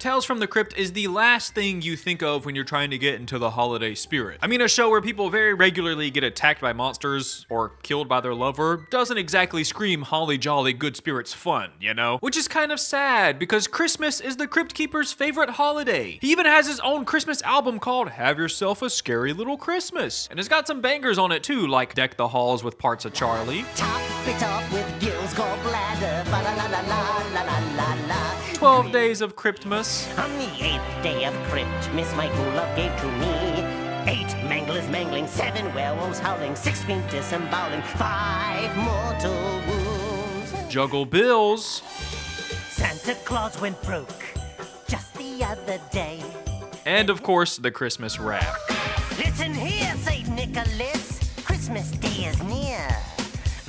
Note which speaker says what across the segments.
Speaker 1: Tales from the Crypt is the last thing you think of when you're trying to get into the holiday spirit. I mean, a show where people very regularly get attacked by monsters or killed by their lover doesn't exactly scream holly jolly good spirits fun, you know? Which is kind of sad, because Christmas is the Crypt Keeper's favorite holiday. He even has his own Christmas album called Have Yourself a Scary Little Christmas. And it's got some bangers on it too, like Deck the Halls with parts of Charlie.
Speaker 2: Top it up with Gil's gallbladder, ba la la la la la la la.
Speaker 1: 12 Days of Cryptmas.
Speaker 2: On the 8th day of Crypt, Miss My Cool Love gave to me 8 manglers mangling, 7 werewolves howling, 6 feet disemboweling, 5 mortal wounds.
Speaker 1: Juggle Bills.
Speaker 2: Santa Claus went broke just the other day.
Speaker 1: And of course, the Christmas rap.
Speaker 2: Listen here, St. Nicholas, Christmas Day is near.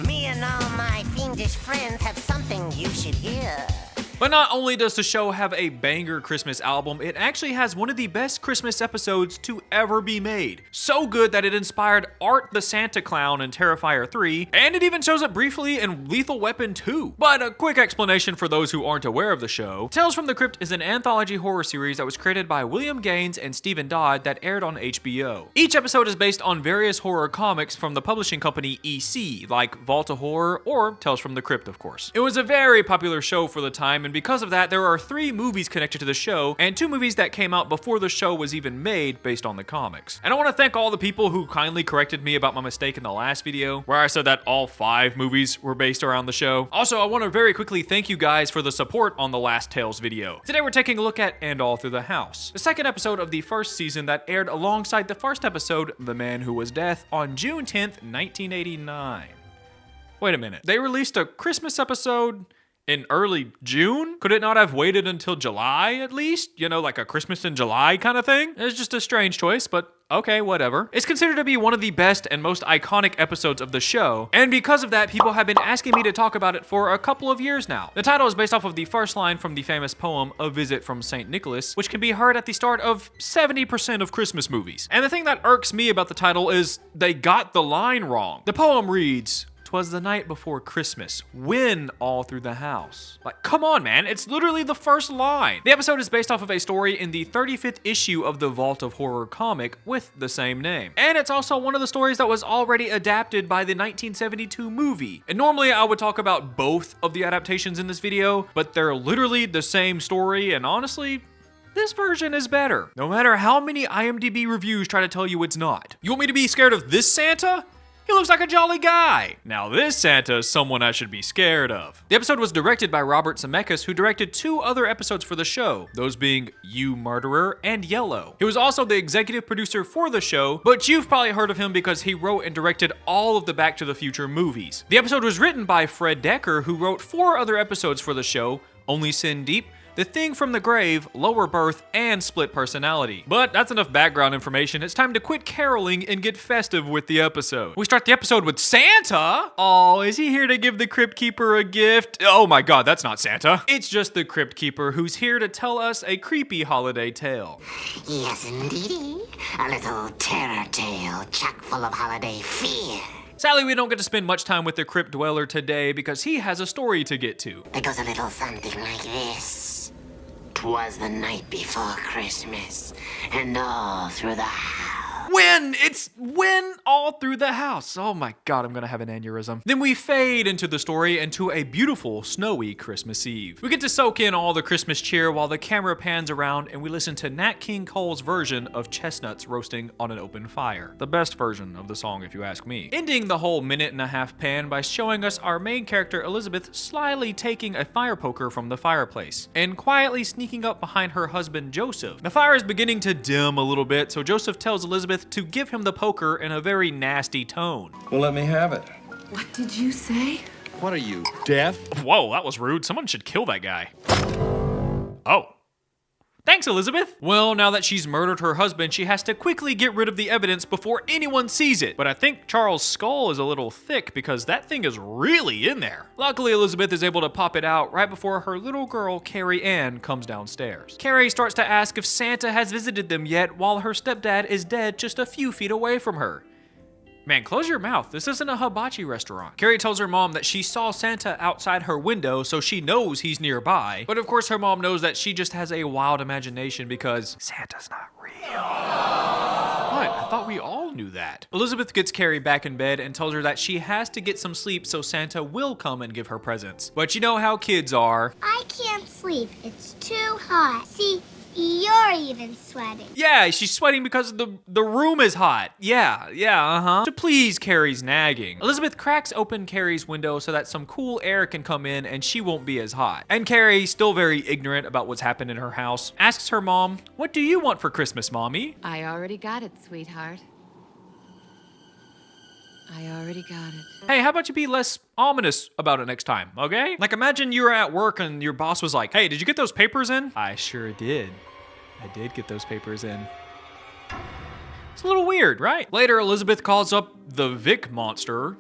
Speaker 2: Me and all my fiendish friends have something you should hear.
Speaker 1: But not only does the show have a banger Christmas album, it actually has one of the best Christmas episodes to ever be made. So good that it inspired Art the Santa Clown in Terrifier 3, and it even shows up briefly in Lethal Weapon 2. But a quick explanation for those who aren't aware of the show. Tales from the Crypt is an anthology horror series that was created by William Gaines and Stephen Dodd that aired on HBO. Each episode is based on various horror comics from the publishing company EC, like Vault of Horror or Tales from the Crypt, of course. It was a very popular show for the time, and because of that, there are 3 movies connected to the show, and 2 movies that came out before the show was even made based on the comics. And I want to thank all the people who kindly corrected me about my mistake in the last video, where I said that all 5 movies were based around the show. Also, I want to very quickly thank you guys for the support on the last Tales video. Today we're taking a look at And All Through the House, the second episode of the first season that aired alongside the first episode, The Man Who Was Death, on June 10th, 1989. Wait a minute, they released a Christmas episode in early June? Could it not have waited until July at least? You know, like a Christmas in July kind of thing? It's just a strange choice, but okay, whatever. It's considered to be one of the best and most iconic episodes of the show, and because of that, people have been asking me to talk about it for a couple of years now. The title is based off of the first line from the famous poem, A Visit from St. Nicholas, which can be heard at the start of 70% of Christmas movies. And the thing that irks me about the title is they got the line wrong. The poem reads, "'Twas the night before Christmas, when all through the house." Like, come on, man, it's literally the first line. The episode is based off of a story in the 35th issue of the Vault of Horror comic with the same name. And it's also one of the stories that was already adapted by the 1972 movie. And normally I would talk about both of the adaptations in this video, but they're literally the same story, and honestly, this version is better. No matter how many IMDb reviews try to tell you it's not. You want me to be scared of this Santa? He looks like a jolly guy. Now this Santa is someone I should be scared of. The episode was directed by Robert Zemeckis, who directed 2 other episodes for the show, those being You Murderer and Yellow. He was also the executive producer for the show, but you've probably heard of him because he wrote and directed all of the Back to the Future movies. The episode was written by Fred Decker, who wrote 4 other episodes for the show, Only Sin Deep, The Thing from the Grave, Lower Birth, and Split Personality. But that's enough background information. It's time to quit caroling and get festive with the episode. We start the episode with Santa. Oh, is he here to give the Crypt Keeper a gift? Oh my god, that's not Santa. It's just the Crypt Keeper who's here to tell us a creepy holiday tale.
Speaker 2: Yes, indeedy. A little terror tale chock full of holiday fear.
Speaker 1: Sadly, we don't get to spend much time with the Crypt Dweller today because he has a story to get to.
Speaker 2: It goes a little something like this. 'Twas the night before Christmas, and all through the house.
Speaker 1: When all through the house. Oh my god, I'm gonna have an aneurysm. Then we fade into the story into a beautiful, snowy Christmas Eve. We get to soak in all the Christmas cheer while the camera pans around and we listen to Nat King Cole's version of chestnuts roasting on an open fire. The best version of the song, if you ask me. Ending the whole minute-and-a-half pan by showing us our main character Elizabeth slyly taking a fire poker from the fireplace and quietly sneaking up behind her husband Joseph. The fire is beginning to dim a little bit, so Joseph tells Elizabeth to give him the poker in a very nasty tone.
Speaker 3: Well, let me have it.
Speaker 4: What did you say?
Speaker 3: What are you, deaf?
Speaker 1: Whoa, that was rude. Someone should kill that guy. Oh. Thanks, Elizabeth. Well, now that she's murdered her husband, she has to quickly get rid of the evidence before anyone sees it. But I think Charles' skull is a little thick because that thing is really in there. Luckily, Elizabeth is able to pop it out right before her little girl, Carrie Ann, comes downstairs. Carrie starts to ask if Santa has visited them yet while her stepdad is dead just a few feet away from her. Man, close your mouth. This isn't a hibachi restaurant. Carrie tells her mom that she saw Santa outside her window, so she knows he's nearby. But of course, her mom knows that she just has a wild imagination because Santa's not real. What? I thought we all knew that. Elizabeth gets Carrie back in bed and tells her that she has to get some sleep so Santa will come and give her presents. But you know how kids are.
Speaker 5: I can't sleep. It's too hot. See, you're even sweating.
Speaker 1: Yeah, she's sweating because the room is hot. Yeah. To please Carrie's nagging. Elizabeth cracks open Carrie's window so that some cool air can come in and she won't be as hot. And Carrie, still very ignorant about what's happened in her house, asks her mom, "What do you want for Christmas, Mommy?"
Speaker 4: I already got it, sweetheart. I already got it.
Speaker 1: Hey, how about you be less ominous about it next time, okay? Like, imagine you were at work and your boss was like, "Hey, did you get those papers in?" "I sure did. I did get those papers in." It's a little weird, right? Later, Elizabeth calls up the Vic monster,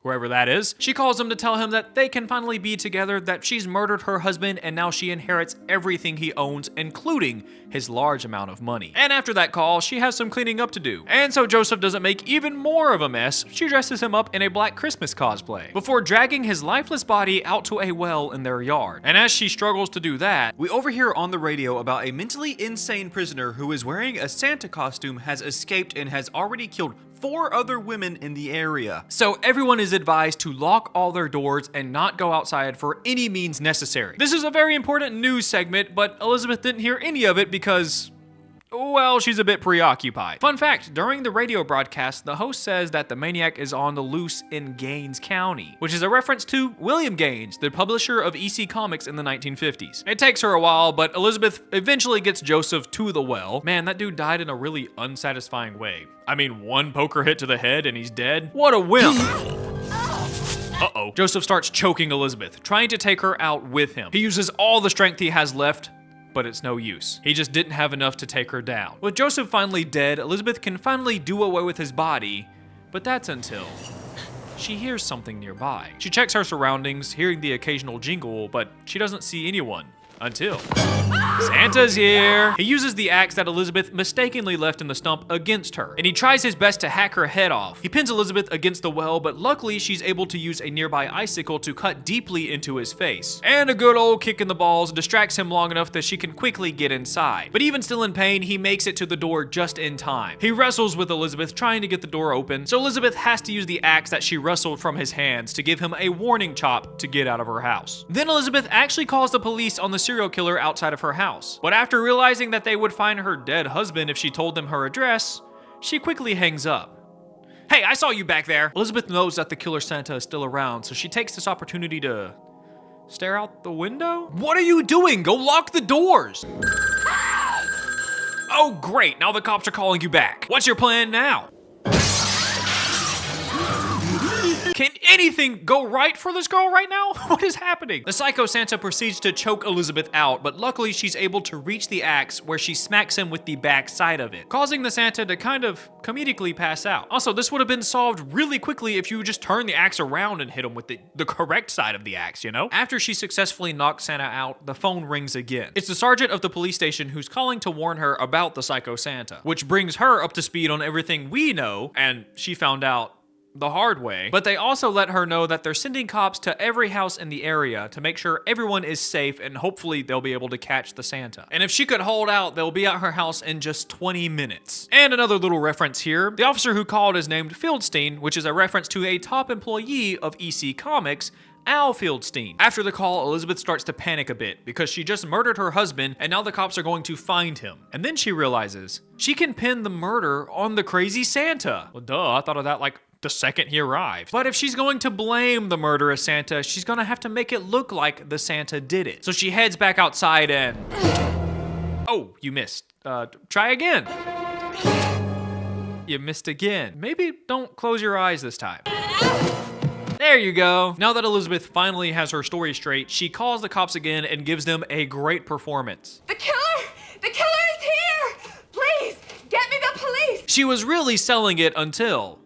Speaker 1: whoever that is. She calls him to tell him that they can finally be together, that she's murdered her husband and now she inherits everything he owns, including his large amount of money. And after that call, she has some cleaning up to do. And so Joseph doesn't make even more of a mess, she dresses him up in a Black Christmas cosplay before dragging his lifeless body out to a well in their yard. And as she struggles to do that, we overhear on the radio about a mentally insane prisoner who is wearing a Santa costume has escaped and has already killed 4 other women in the area. So everyone is advised to lock all their doors and not go outside for any means necessary. This is a very important news segment, but Elizabeth didn't hear any of it because, well, she's a bit preoccupied. Fun fact, during the radio broadcast, the host says that the maniac is on the loose in Gaines County, which is a reference to William Gaines, the publisher of EC Comics in the 1950s. It takes her a while, but Elizabeth eventually gets Joseph to the well. Man, that dude died in a really unsatisfying way. I mean, 1 poker hit to the head and he's dead? What a wimp! Uh-oh. Joseph starts choking Elizabeth, trying to take her out with him. He uses all the strength he has left, but it's no use. He just didn't have enough to take her down. With Joseph finally dead, Elizabeth can finally do away with his body, but that's until she hears something nearby. She checks her surroundings, hearing the occasional jingle, but she doesn't see anyone until Santa's here. He uses the axe that Elizabeth mistakenly left in the stump against her, and he tries his best to hack her head off. He pins Elizabeth against the well, but luckily she's able to use a nearby icicle to cut deeply into his face. And a good old kick in the balls distracts him long enough that she can quickly get inside. But even still in pain, he makes it to the door just in time. He wrestles with Elizabeth, trying to get the door open, so Elizabeth has to use the axe that she wrestled from his hands to give him a warning chop to get out of her house. Then Elizabeth actually calls the police on the serial killer outside of her house. But after realizing that they would find her dead husband if she told them her address, she quickly hangs up. Hey, I saw you back there! Elizabeth knows that the killer Santa is still around, so she takes this opportunity to stare out the window? What are you doing? Go lock the doors! Oh great, now the cops are calling you back. What's your plan now? Can anything go right for this girl right now? What is happening? The Psycho Santa proceeds to choke Elizabeth out, but luckily she's able to reach the axe where she smacks him with the back side of it, causing the Santa to kind of comedically pass out. Also, this would have been solved really quickly if you just turned the axe around and hit him with the correct side of the axe, you know? After she successfully knocks Santa out, the phone rings again. It's the sergeant of the police station who's calling to warn her about the Psycho Santa, which brings her up to speed on everything we know, and she found out the hard way. But they also let her know that they're sending cops to every house in the area to make sure everyone is safe, and hopefully they'll be able to catch the Santa. And if she could hold out, they'll be at her house in just 20 minutes. And another little reference here, the officer who called is named Fieldstein, which is a reference to a top employee of EC Comics, Al Fieldstein. After the call, Elizabeth starts to panic a bit because she just murdered her husband and now the cops are going to find him. And then she realizes she can pin the murder on the crazy Santa. Well, duh, I thought of that like the second he arrived. But if she's going to blame the murderous Santa, she's gonna have to make it look like the Santa did it. So she heads back outside and... Oh, you missed. Try again. You missed again. Maybe don't close your eyes this time. There you go. Now that Elizabeth finally has her story straight, she calls the cops again and gives them a great performance.
Speaker 4: The killer! The killer is here! Please, get me the police!
Speaker 1: She was really selling it until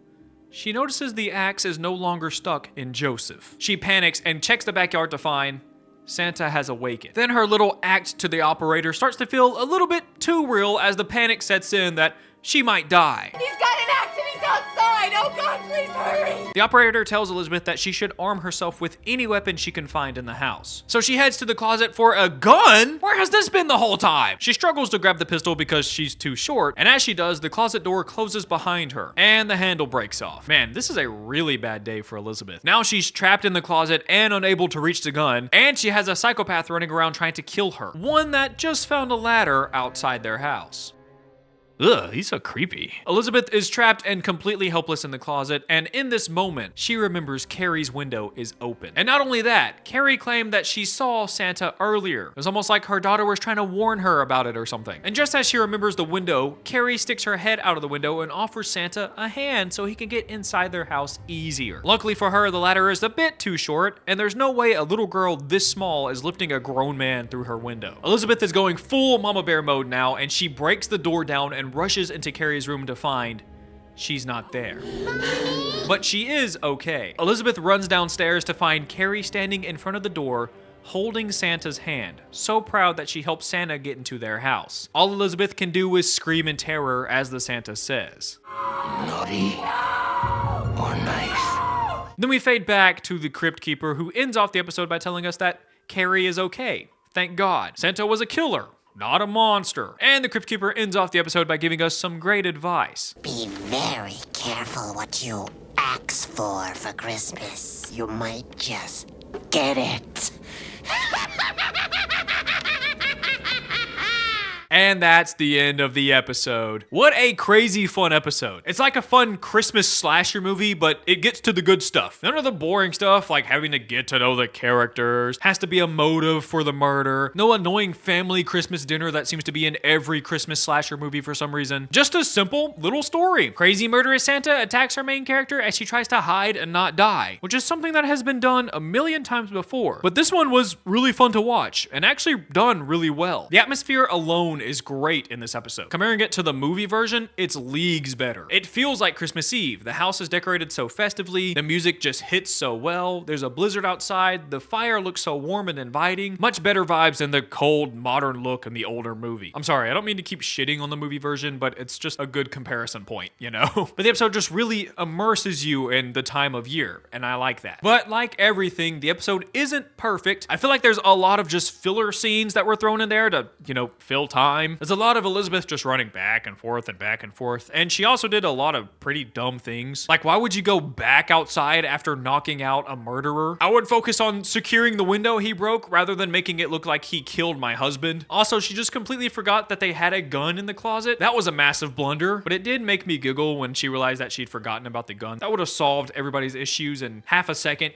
Speaker 1: she notices the axe is no longer stuck in Joseph. She panics and checks the backyard to find Santa has awakened. Then her little act to the operator starts to feel a little bit too real as the panic sets in that she might die.
Speaker 4: He's got an accident. He's outside. Oh, God, please hurry.
Speaker 1: The operator tells Elizabeth that she should arm herself with any weapon she can find in the house. So she heads to the closet for a gun? Where has this been the whole time? She struggles to grab the pistol because she's too short, and as she does, the closet door closes behind her, and the handle breaks off. Man, this is a really bad day for Elizabeth. Now she's trapped in the closet and unable to reach the gun, and she has a psychopath running around trying to kill her. One that just found a ladder outside their house. Ugh, he's so creepy. Elizabeth is trapped and completely helpless in the closet, and in this moment, she remembers Carrie's window is open. And not only that, Carrie claimed that she saw Santa earlier. It was almost like her daughter was trying to warn her about it or something. And just as she remembers the window, Carrie sticks her head out of the window and offers Santa a hand so he can get inside their house easier. Luckily for her, the ladder is a bit too short, and there's no way a little girl this small is lifting a grown man through her window. Elizabeth is going full mama bear mode now, and she breaks the door down and rushes into Carrie's room to find she's not there. But she is okay. Elizabeth runs downstairs to find Carrie standing in front of the door, holding Santa's hand, so proud that she helped Santa get into their house. All Elizabeth can do is scream in terror as the Santa says,
Speaker 2: Naughty or nice?
Speaker 1: Then we fade back to the Crypt Keeper, who ends off the episode by telling us that Carrie is okay. Thank God. Santa was a killer, not a monster. And the Crypt Keeper ends off the episode by giving us some great advice.
Speaker 2: Be very careful what you ask for Christmas. You might just get it.
Speaker 1: And that's the end of the episode. What a crazy fun episode. It's like a fun Christmas slasher movie, but it gets to the good stuff. None of the boring stuff like having to get to know the characters, has to be a motive for the murder, no annoying family Christmas dinner that seems to be in every Christmas slasher movie for some reason. Just a simple little story. Crazy murderous Santa attacks our main character as she tries to hide and not die, which is something that has been done a million times before. But this one was really fun to watch and actually done really well. The atmosphere alone is great in this episode. Comparing it to the movie version, it's leagues better. It feels like Christmas Eve. The house is decorated so festively, the music just hits so well, there's a blizzard outside, the fire looks so warm and inviting. Much better vibes than the cold, modern look in the older movie. I'm sorry, I don't mean to keep shitting on the movie version, but it's just a good comparison point, you know? But the episode just really immerses you in the time of year, and I like that. But like everything, the episode isn't perfect. I feel like there's a lot of just filler scenes that were thrown in there to, fill time. There's a lot of Elizabeth just running back and forth, and she also did a lot of pretty dumb things. Like, why would you go back outside after knocking out a murderer? I would focus on securing the window he broke rather than making it look like he killed my husband. Also, she just completely forgot that they had a gun in the closet. That was a massive blunder, but it did make me giggle when she realized that she'd forgotten about the gun. That would have solved everybody's issues in half a second,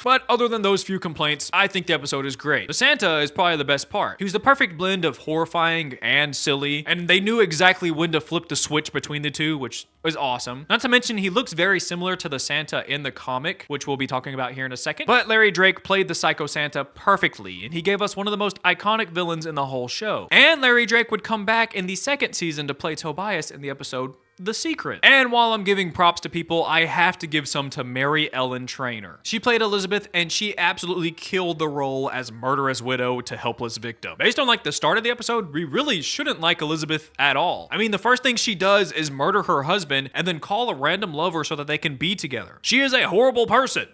Speaker 1: But other than those few complaints, I think the episode is great. The Santa is probably the best part. He was the perfect blend of horrifying and silly, and they knew exactly when to flip the switch between the two, which was awesome. Not to mention, he looks very similar to the Santa in the comic, which we'll be talking about here in a second. But Larry Drake played the Psycho Santa perfectly, and he gave us one of the most iconic villains in the whole show. And Larry Drake would come back in the second season to play Tobias in the episode The Secret. And while I'm giving props to people, I have to give some to Mary Ellen Trainor. She played Elizabeth, and she absolutely killed the role as murderous widow to helpless victim. Based on the start of the episode, we really shouldn't like Elizabeth at all. I mean, the first thing she does is murder her husband and then call a random lover so that they can be together. She is a horrible person.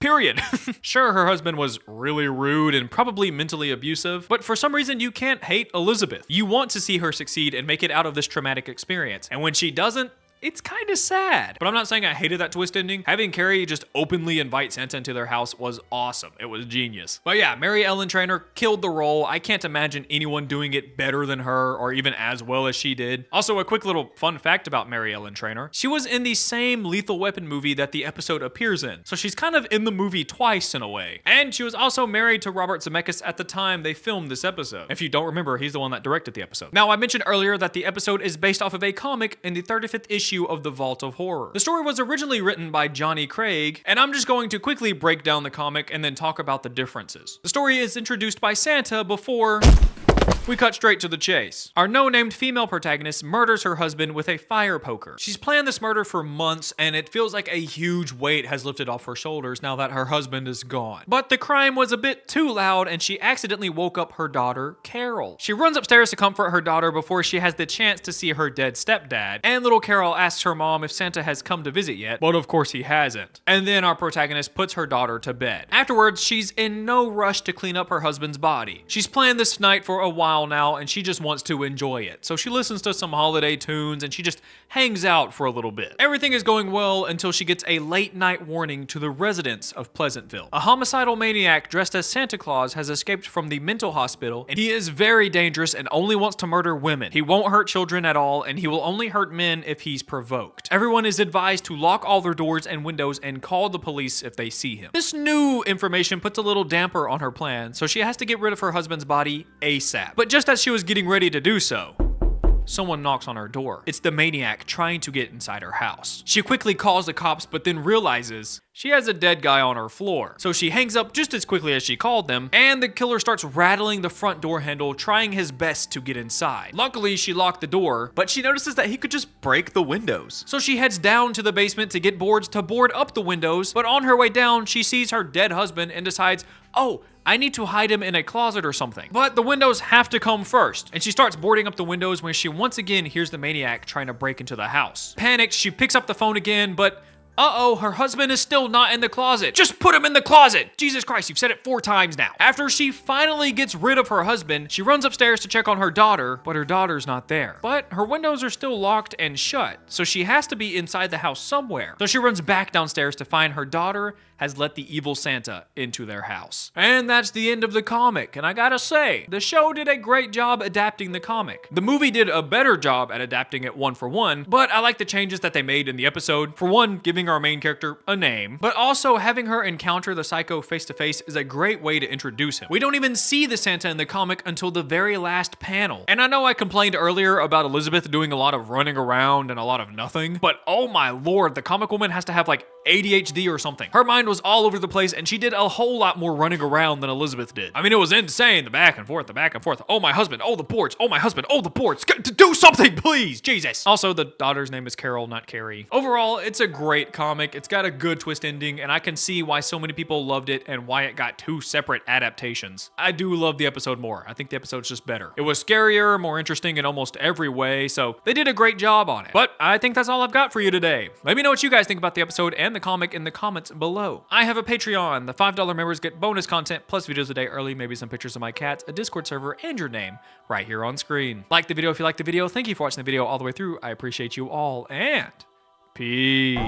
Speaker 1: Period. Sure, her husband was really rude and probably mentally abusive, but for some reason you can't hate Elizabeth. You want to see her succeed and make it out of this traumatic experience. And when she doesn't, it's kind of sad. But I'm not saying I hated that twist ending. Having Carrie just openly invite Santa into their house was awesome. It was genius. But yeah, Mary Ellen Trainor killed the role. I can't imagine anyone doing it better than her or even as well as she did. Also, a quick little fun fact about Mary Ellen Trainor. She was in the same Lethal Weapon movie that the episode appears in. So she's kind of in the movie twice in a way. And she was also married to Robert Zemeckis at the time they filmed this episode. If you don't remember, he's the one that directed the episode. Now, I mentioned earlier that the episode is based off of a comic in the 35th issue of the Vault of Horror. The story was originally written by Johnny Craig, and I'm just going to quickly break down the comic and then talk about the differences. The story is introduced by Santa before We cut straight to the chase. Our no-named female protagonist murders her husband with a fire poker. She's planned this murder for months, and it feels like a huge weight has lifted off her shoulders now that her husband is gone. But the crime was a bit too loud, and she accidentally woke up her daughter, Carol. She runs upstairs to comfort her daughter before she has the chance to see her dead stepdad, and little Carol asks her mom if Santa has come to visit yet, but of course he hasn't. And then our protagonist puts her daughter to bed. Afterwards, she's in no rush to clean up her husband's body. She's planned this night for a while now, and she just wants to enjoy it. So she listens to some holiday tunes, and she just hangs out for a little bit. Everything is going well until she gets a late night warning to the residents of Pleasantville. A homicidal maniac dressed as Santa Claus has escaped from the mental hospital, and he is very dangerous and only wants to murder women. He won't hurt children at all, and he will only hurt men if he's provoked. Everyone is advised to lock all their doors and windows and call the police if they see him. This new information puts a little damper on her plan, so she has to get rid of her husband's body ASAP. But just as she was getting ready to do so, someone knocks on her door. It's the maniac trying to get inside her house. She quickly calls the cops, but then realizes she has a dead guy on her floor. So she hangs up just as quickly as she called them, and the killer starts rattling the front door handle, trying his best to get inside. Luckily, she locked the door, but she notices that he could just break the windows. So she heads down to the basement to get boards to board up the windows, but on her way down, she sees her dead husband and decides, oh, I need to hide him in a closet or something. But the windows have to come first, and she starts boarding up the windows when she once again hears the maniac trying to break into the house. Panicked, she picks up the phone again, but uh-oh, her husband is still not in the closet. Just put him in the closet! Jesus Christ, you've said it 4 times now. After she finally gets rid of her husband, she runs upstairs to check on her daughter, but her daughter's not there. But her windows are still locked and shut, so she has to be inside the house somewhere. So she runs back downstairs to find her daughter has let the evil Santa into their house. And that's the end of the comic, and I gotta say, the show did a great job adapting the comic. The movie did a better job at adapting it one for one, but I like the changes that they made in the episode. For one, giving our main character a name, but also having her encounter the psycho face to face is a great way to introduce him. We don't even see the Santa in the comic until the very last panel. And I know I complained earlier about Elizabeth doing a lot of running around and a lot of nothing, but oh my lord, the comic woman has to have like ADHD or something. Her mind was all over the place, and she did a whole lot more running around than Elizabeth did. I mean, it was insane, the back and forth, the back and forth. Oh, my husband, oh, the boards, oh, my husband, oh, the boards. Do something, please, Jesus. Also, the daughter's name is Carol, not Carrie. Overall, it's a great comic. It's got a good twist ending, and I can see why so many people loved it and why it got 2 separate adaptations. I do love the episode more. I think the episode's just better. It was scarier, more interesting in almost every way, so they did a great job on it. But I think that's all I've got for you today. Let me know what you guys think about the episode and the comic in the comments below. I have a Patreon. The $5 members get bonus content plus videos a day early, maybe some pictures of my cats, a Discord server, and your name right here on screen. Like the video if you like the video. Thank you for watching the video all the way through. I appreciate you all, and peace.